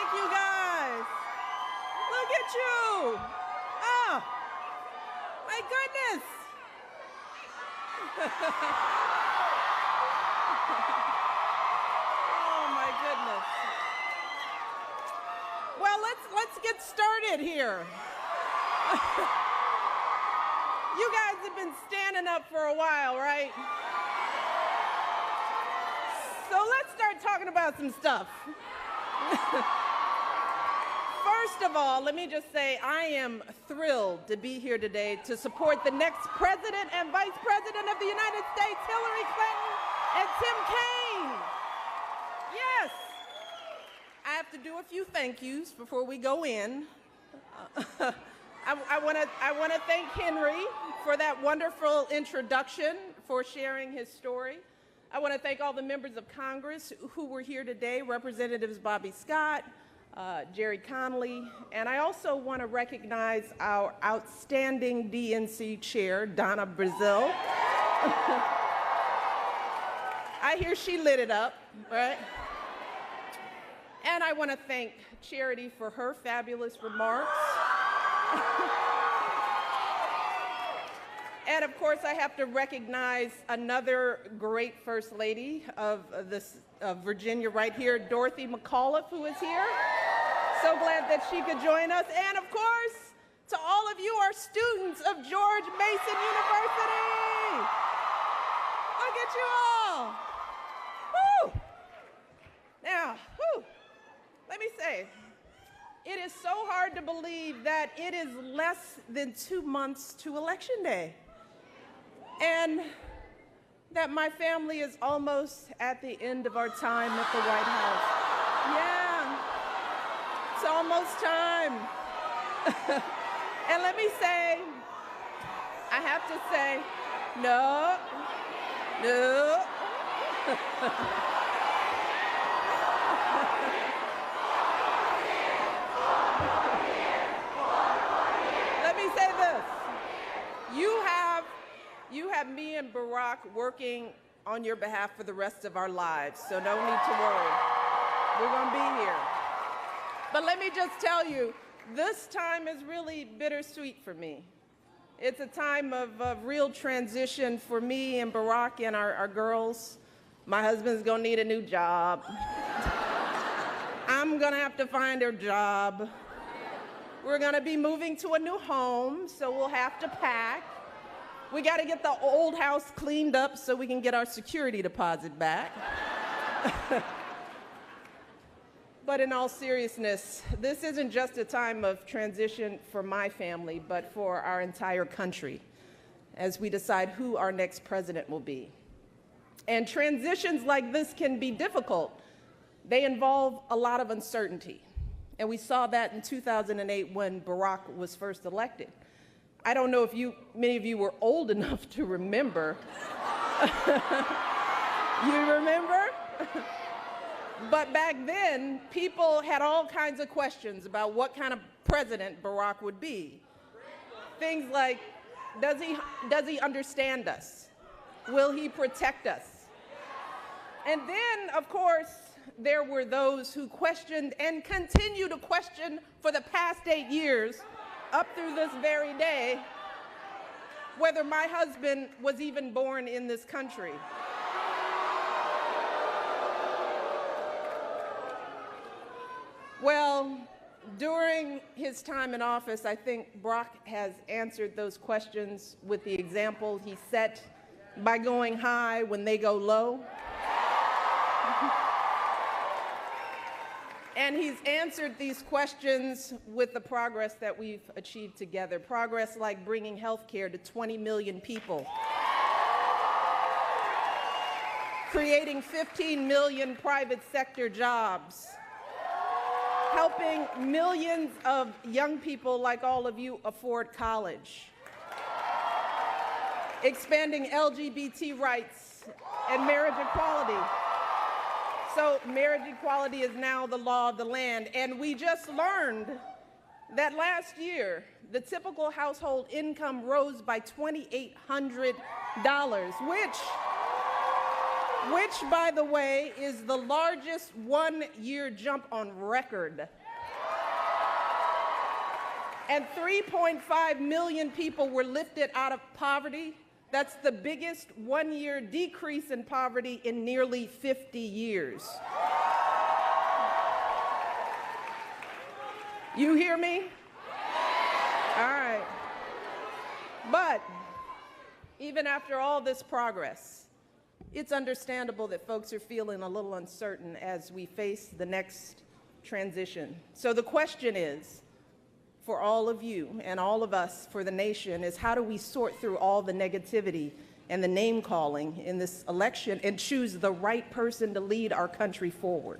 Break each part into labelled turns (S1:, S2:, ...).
S1: Thank you, guys. Look at you. Oh, my goodness. Oh, my goodness. Well, let's get started here. You guys have been standing up for a while, right? So let's start talking about some stuff. First of all, let me just say I am thrilled to be here today to support the next President and Vice President of the United States, Hillary Clinton and Tim Kaine. Yes. I have to do a few thank yous before we go in. I want to thank Henry for that wonderful introduction, for sharing his story. I want to thank all the members of Congress who were here today, Representatives Bobby Scott, Jerry Connolly, and I also want to recognize our outstanding DNC chair, Donna Brazile. I hear she lit it up, right? And I want to thank Charity for her fabulous remarks. And of course, I have to recognize another great First Lady of Virginia right here, Dorothy McAuliffe, who is here. So glad that she could join us. And of course, to all of you, our students of George Mason University. Look at you all. Woo! Now, let me say, it is so hard to believe that it is less than 2 months to Election Day. And that my family is almost at the end of our time at the White House. Yeah, it's almost time. And let me say, I have to say, no. Let me say this. You have me and Barack working on your behalf for the rest of our lives, so no need to worry. We're going to be here. But let me just tell you, this time is really bittersweet for me. It's a time of real transition for me and Barack and our girls. My husband's going to need a new job. I'm going to have to find a job. We're going to be moving to a new home, so we'll have to pack. We got to get the old house cleaned up so we can get our security deposit back. But in all seriousness, this isn't just a time of transition for my family, but for our entire country as we decide who our next president will be. And transitions like this can be difficult. They involve a lot of uncertainty. And we saw that in 2008 when Barack was first elected. I don't know if many of you were old enough to remember. You remember? But back then, people had all kinds of questions about what kind of president Barack would be. Things like, does he understand us? Will he protect us? And then, of course, there were those who questioned and continue to question for the past 8 years, up through this very day, whether my husband was even born in this country. Well, during his time in office, I think Barack has answered those questions with the example he set by going high when they go low. And he's answered these questions with the progress that we've achieved together. Progress like bringing health care to 20 million people, creating 15 million private sector jobs, helping millions of young people like all of you afford college, expanding LGBT rights and marriage equality. So marriage equality is now the law of the land, and we just learned that last year, the typical household income rose by $2,800, which, by the way, is the largest one-year jump on record. And 3.5 million people were lifted out of poverty. That's the biggest one-year decrease in poverty in nearly 50 years. You hear me? All right. But even after all this progress, it's understandable that folks are feeling a little uncertain as we face the next transition. So the question is, for all of you and all of us, for the nation, is how do we sort through all the negativity and the name-calling in this election and choose the right person to lead our country forward?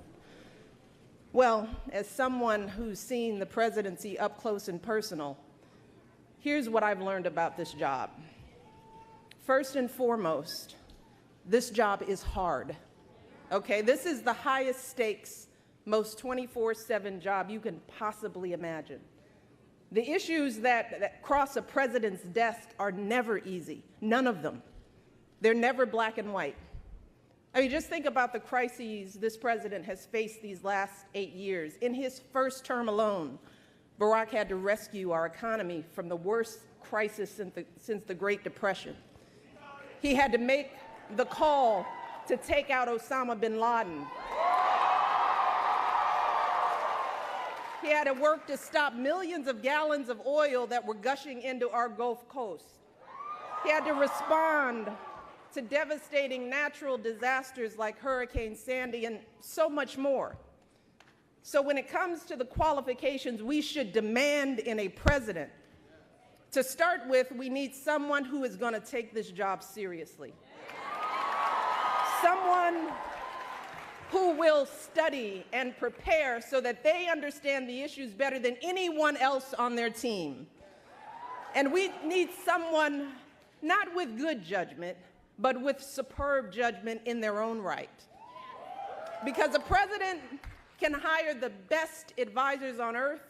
S1: Well, as someone who's seen the presidency up close and personal, here's what I've learned about this job. First and foremost, this job is hard, okay? This is the highest stakes, most 24/7 job you can possibly imagine. The issues that cross a president's desk are never easy, none of them. They're never black and white. I mean, just think about the crises this president has faced these last 8 years. In his first term alone, Barack had to rescue our economy from the worst crisis since the Great Depression. He had to make the call to take out Osama bin Laden. He had to work to stop millions of gallons of oil that were gushing into our Gulf Coast. He had to respond to devastating natural disasters like Hurricane Sandy and so much more. So when it comes to the qualifications we should demand in a president, to start with, we need someone who is going to take this job seriously. Someone who will study and prepare so that they understand the issues better than anyone else on their team. And we need someone not with good judgment, but with superb judgment in their own right. Because a president can hire the best advisors on earth,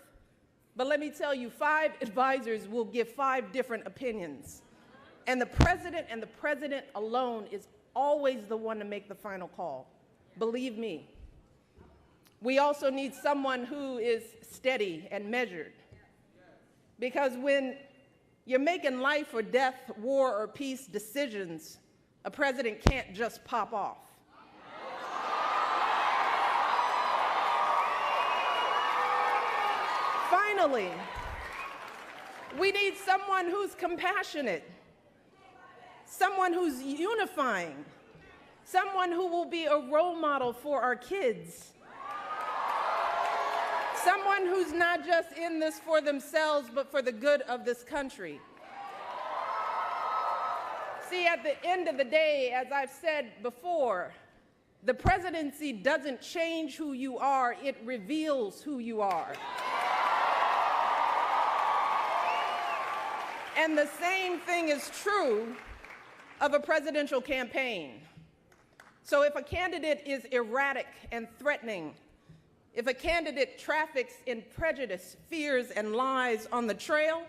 S1: but let me tell you, 5 advisors will give 5 different opinions. And the president alone is always the one to make the final call. Believe me. We also need someone who is steady and measured. Because when you're making life or death, war or peace decisions, a president can't just pop off. Finally, we need someone who's compassionate, someone who's unifying, someone who will be a role model for our kids, someone who's not just in this for themselves, but for the good of this country. See, at the end of the day, as I've said before, the presidency doesn't change who you are, it reveals who you are. And the same thing is true of a presidential campaign. So if a candidate is erratic and threatening, if a candidate traffics in prejudice, fears, and lies on the trail,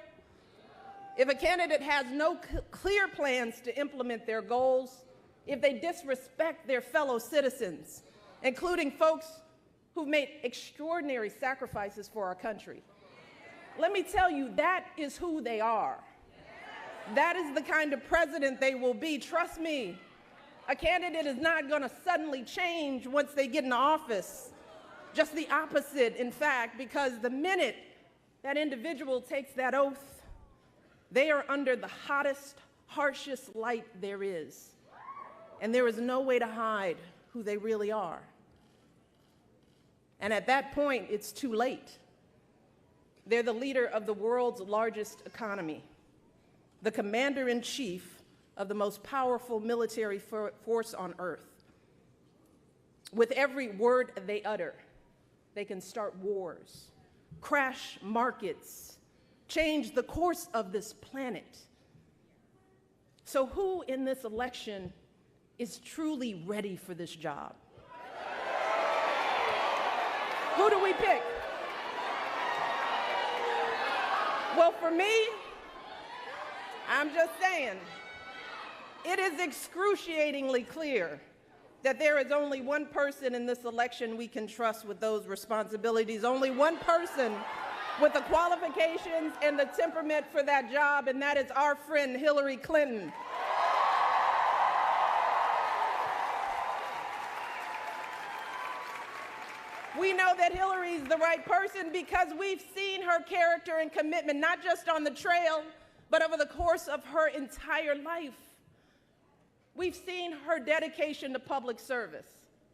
S1: if a candidate has no clear plans to implement their goals, if they disrespect their fellow citizens, including folks who've made extraordinary sacrifices for our country, let me tell you, that is who they are. That is the kind of president they will be. Trust me, a candidate is not going to suddenly change once they get in office. Just the opposite, in fact, because the minute that individual takes that oath, they are under the hottest, harshest light there is. And there is no way to hide who they really are. And at that point, it's too late. They're the leader of the world's largest economy, the commander-in-chief of the most powerful military force on earth. With every word they utter, they can start wars, crash markets, change the course of this planet. So who in this election is truly ready for this job? Who do we pick? Well, for me, I'm just saying, it is excruciatingly clear that there is only one person in this election we can trust with those responsibilities, only one person with the qualifications and the temperament for that job, and that is our friend Hillary Clinton. We know that Hillary's the right person because we've seen her character and commitment, not just on the trail, but over the course of her entire life. We've seen her dedication to public service,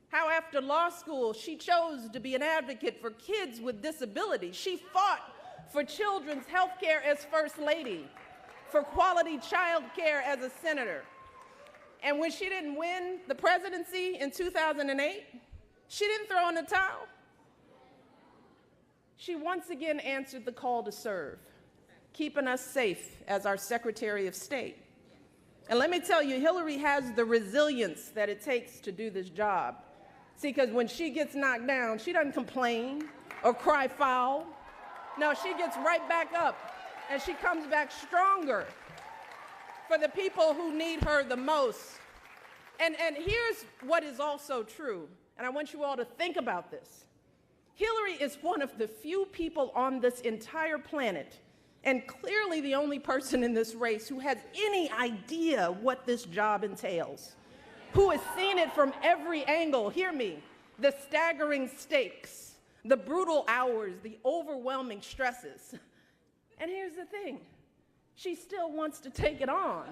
S1: how after law school she chose to be an advocate for kids with disabilities. She fought for children's health care as First Lady, for quality child care as a senator. And when she didn't win the presidency in 2008, she didn't throw in the towel. She once again answered the call to serve, keeping us safe as our Secretary of State. And let me tell you, Hillary has the resilience that it takes to do this job. See, because when she gets knocked down, she doesn't complain or cry foul. No, she gets right back up, and she comes back stronger for the people who need her the most. And here's what is also true, and I want you all to think about this. Hillary is one of the few people on this entire planet, and clearly the only person in this race who has any idea what this job entails, who has seen it from every angle. Hear me, the staggering stakes, the brutal hours, the overwhelming stresses. And here's the thing, she still wants to take it on.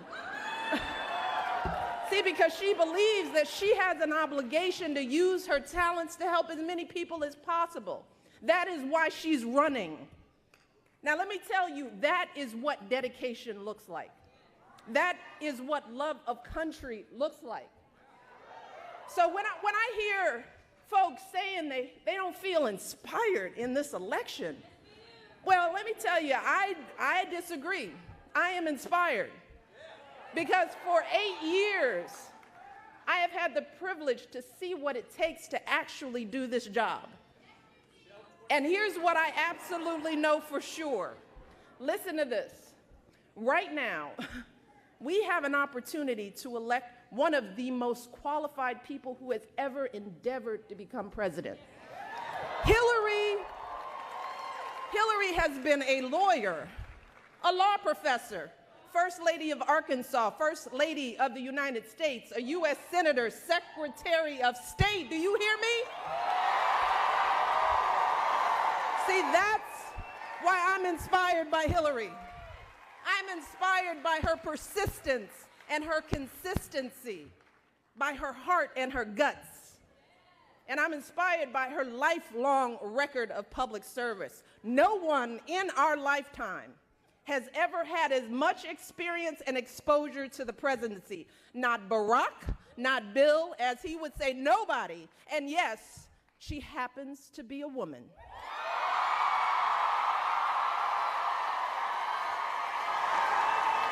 S1: See, because she believes that she has an obligation to use her talents to help as many people as possible. That is why she's running. Now, let me tell you, that is what dedication looks like. That is what love of country looks like. So when I hear folks saying they don't feel inspired in this election, well, let me tell you, I disagree. I am inspired. Because for 8 years, I have had the privilege to see what it takes to actually do this job. And here's what I absolutely know for sure. Listen to this. Right now, we have an opportunity to elect one of the most qualified people who has ever endeavored to become president. Hillary has been a lawyer, a law professor, First Lady of Arkansas, First Lady of the United States, a U.S. Senator, Secretary of State. Do you hear me? See, that's why I'm inspired by Hillary. I'm inspired by her persistence and her consistency, by her heart and her guts. And I'm inspired by her lifelong record of public service. No one in our lifetime has ever had as much experience and exposure to the presidency. Not Barack, not Bill, as he would say, nobody. And yes, she happens to be a woman.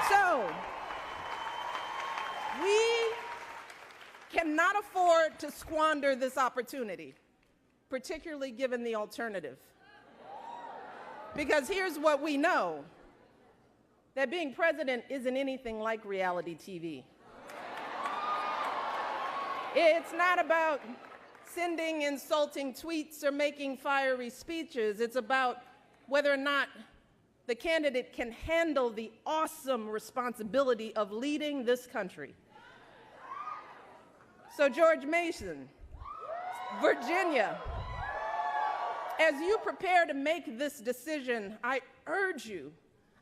S1: So, we cannot afford to squander this opportunity, particularly given the alternative. Because here's what we know, that being president isn't anything like reality TV. It's not about sending insulting tweets or making fiery speeches. It's about whether or not the candidate can handle the awesome responsibility of leading this country. So George Mason, Virginia, as you prepare to make this decision, I urge you,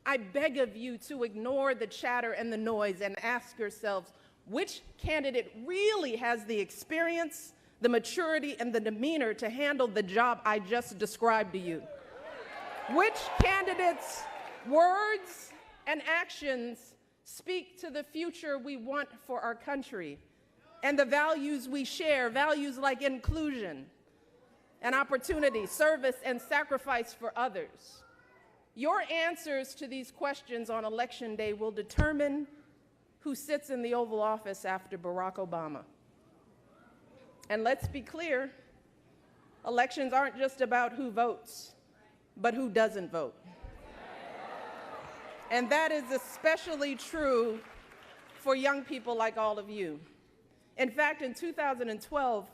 S1: I beg of you to ignore the chatter and the noise and ask yourselves which candidate really has the experience, the maturity, and the demeanor to handle the job I just described to you. Which candidate's words and actions speak to the future we want for our country and the values we share, values like inclusion and opportunity, service, and sacrifice for others. Your answers to these questions on Election Day will determine who sits in the Oval Office after Barack Obama. And let's be clear, elections aren't just about who votes, but who doesn't vote. And that is especially true for young people like all of you. In fact, in 2012,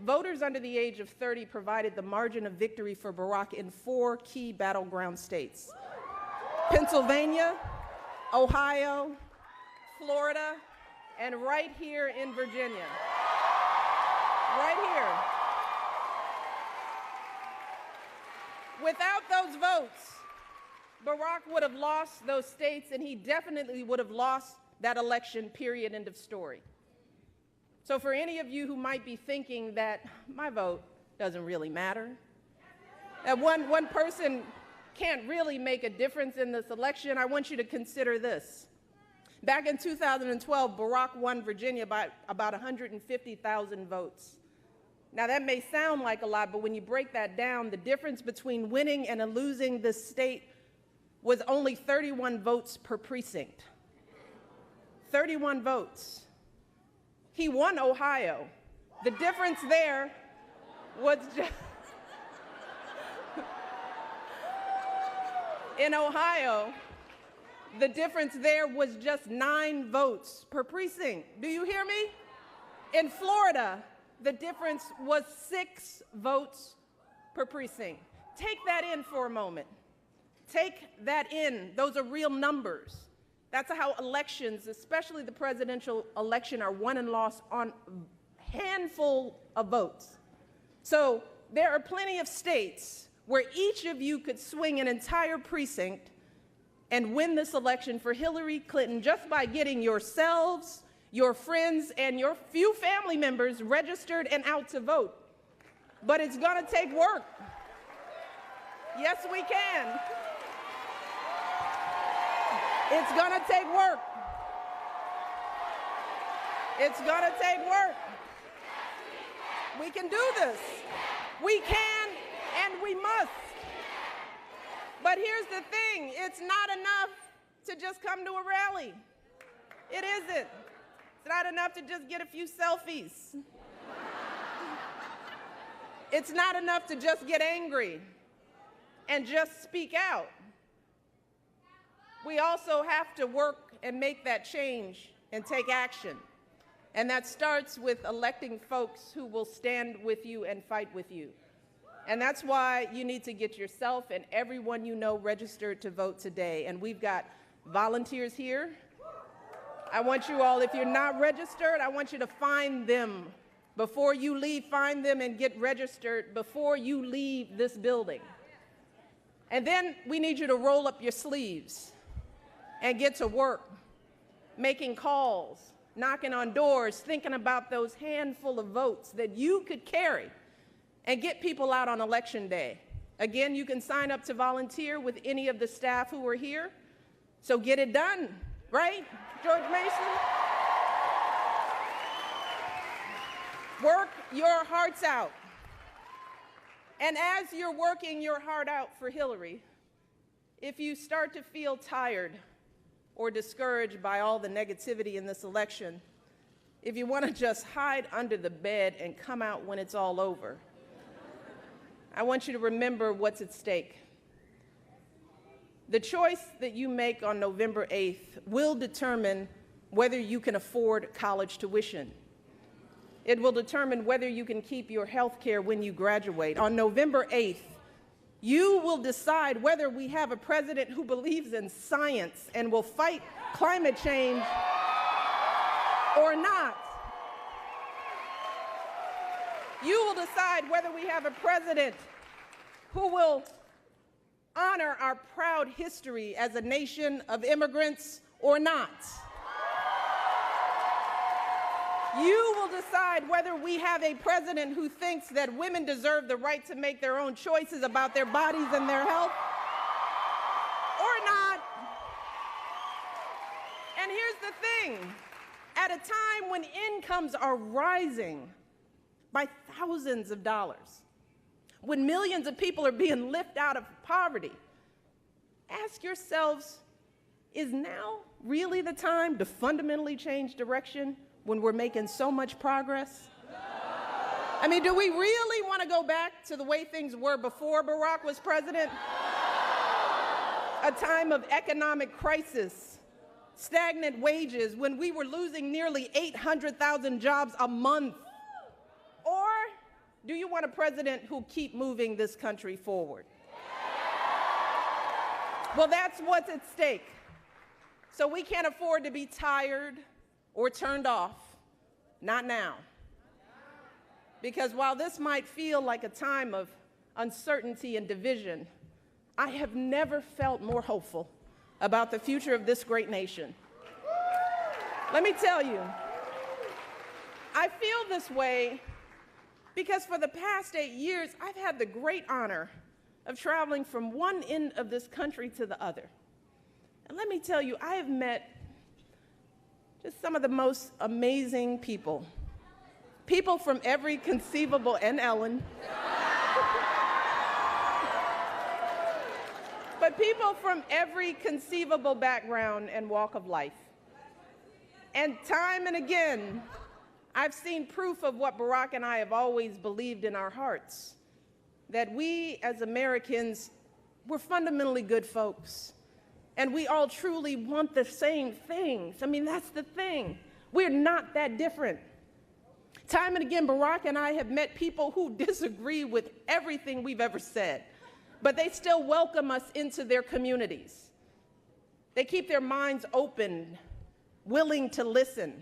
S1: voters under the age of 30 provided the margin of victory for Barack in 4 key battleground states: Pennsylvania, Ohio, Florida, and right here in Virginia. Right here. Without those votes, Barack would have lost those states, and he definitely would have lost that election, period, end of story. So for any of you who might be thinking that my vote doesn't really matter, that one person can't really make a difference in this election, I want you to consider this. Back in 2012, Barack won Virginia by about 150,000 votes. Now that may sound like a lot, but when you break that down, the difference between winning and losing this state was only 31 votes per precinct. 31 votes. He won Ohio. The difference there was just in Ohio, the difference there was just 9 votes per precinct. Do you hear me? In Florida, the difference was 6 votes per precinct. Take that in for a moment. Take that in. Those are real numbers. That's how elections, especially the presidential election, are won and lost on a handful of votes. So there are plenty of states where each of you could swing an entire precinct and win this election for Hillary Clinton just by getting yourselves, your friends, and your few family members registered and out to vote. But it's going to take work. Yes, we can. It's going to take work. It's going to take work. We can do this. We can and we must. But here's the thing, it's not enough to just come to a rally. It isn't. It's not enough to just get a few selfies. It's not enough to just get angry and just speak out. We also have to work and make that change and take action. And that starts with electing folks who will stand with you and fight with you. And that's why you need to get yourself and everyone you know registered to vote today. And we've got volunteers here. I want you all, if you're not registered, I want you to find them. Before you leave, find them and get registered before you leave this building. And then we need you to roll up your sleeves and get to work, making calls, knocking on doors, thinking about those handful of votes that you could carry and get people out on election day. Again, you can sign up to volunteer with any of the staff who are here. So get it done, right, George Mason? Work your hearts out. And as you're working your heart out for Hillary, if you start to feel tired or discouraged by all the negativity in this election, if you want to just hide under the bed and come out when it's all over, I want you to remember what's at stake. The choice that you make on November 8th will determine whether you can afford college tuition. It will determine whether you can keep your health care when you graduate. On November 8th, you will decide whether we have a president who believes in science and will fight climate change or not. You will decide whether we have a president who will honor our proud history as a nation of immigrants or not. You will decide whether we have a president who thinks that women deserve the right to make their own choices about their bodies and their health or not. And here's the thing, at a time when incomes are rising by thousands of dollars, when millions of people are being lifted out of poverty, ask yourselves, is now really the time to fundamentally change direction when we're making so much progress? I mean, do we really want to go back to the way things were before Barack was president? A time of economic crisis, stagnant wages, when we were losing nearly 800,000 jobs a month? Or do you want a president who'll keep moving this country forward? Well, that's what's at stake. So we can't afford to be tired or turned off. Not now. Because while this might feel like a time of uncertainty and division, I have never felt more hopeful about the future of this great nation. Let me tell you, I feel this way because for the past 8 years, I've had the great honor of traveling from one end of this country to the other. And let me tell you, I have met just some of the most amazing people. People from every conceivable, and Ellen, but people from every conceivable background and walk of life. And time and again, I've seen proof of what Barack and I have always believed in our hearts, that we as Americans, we're fundamentally good folks, and we all truly want the same things. I mean, that's the thing. We're not that different. Time and again, Barack and I have met people who disagree with everything we've ever said, but they still welcome us into their communities. They keep their minds open, willing to listen.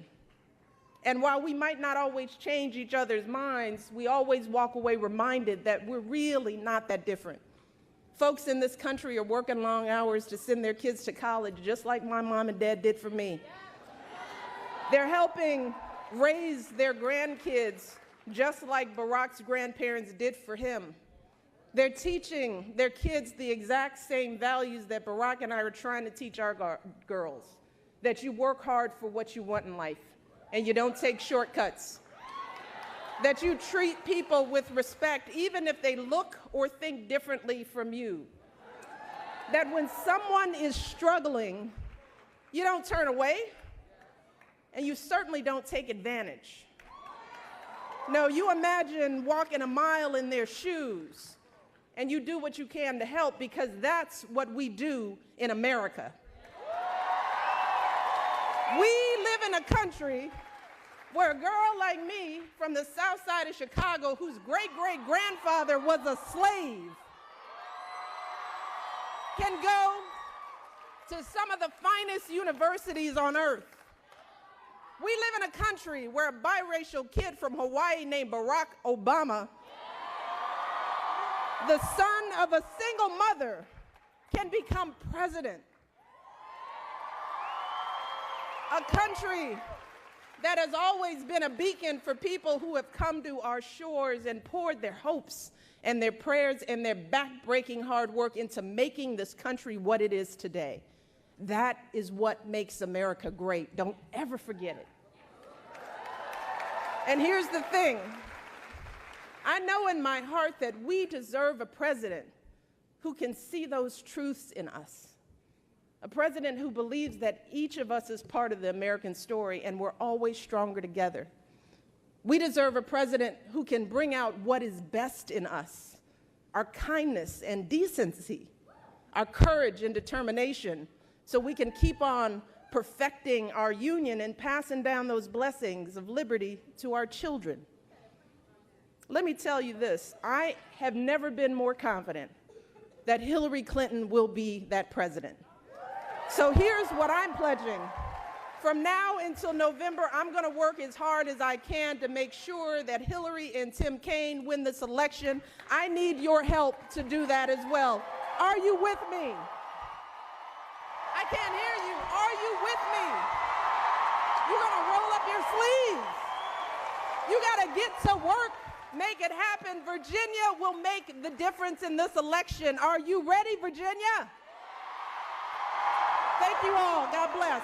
S1: And while we might not always change each other's minds, we always walk away reminded that we're really not that different. Folks in this country are working long hours to send their kids to college, just like my mom and dad did for me. They're helping raise their grandkids, just like Barack's grandparents did for him. They're teaching their kids the exact same values that Barack and I are trying to teach our girls, that you work hard for what you want in life, and you don't take shortcuts, that you treat people with respect, even if they look or think differently from you, that when someone is struggling, you don't turn away, and you certainly don't take advantage. No, you imagine walking a mile in their shoes, and you do what you can to help, because that's what we do in America. We live in a country where a girl like me from the south side of Chicago, whose great-great-grandfather was a slave, can go to some of the finest universities on earth. We live in a country where a biracial kid from Hawaii named Barack Obama, the son of a single mother, can become president. A country that has always been a beacon for people who have come to our shores and poured their hopes and their prayers and their back-breaking hard work into making this country what it is today. That is what makes America great. Don't ever forget it. And here's the thing. I know in my heart that we deserve a president who can see those truths in us. A president who believes that each of us is part of the American story and we're always stronger together. We deserve a president who can bring out what is best in us, our kindness and decency, our courage and determination, so we can keep on perfecting our union and passing down those blessings of liberty to our children. Let me tell you this, I have never been more confident that Hillary Clinton will be that president. So here's what I'm pledging. From now until November, I'm going to work as hard as I can to make sure that Hillary and Tim Kaine win this election. I need your help to do that as well. Are you with me? I can't hear you. Are you with me? You're going to roll up your sleeves. You got to get to work, make it happen. Virginia will make the difference in this election. Are you ready, Virginia? Thank you all. God bless.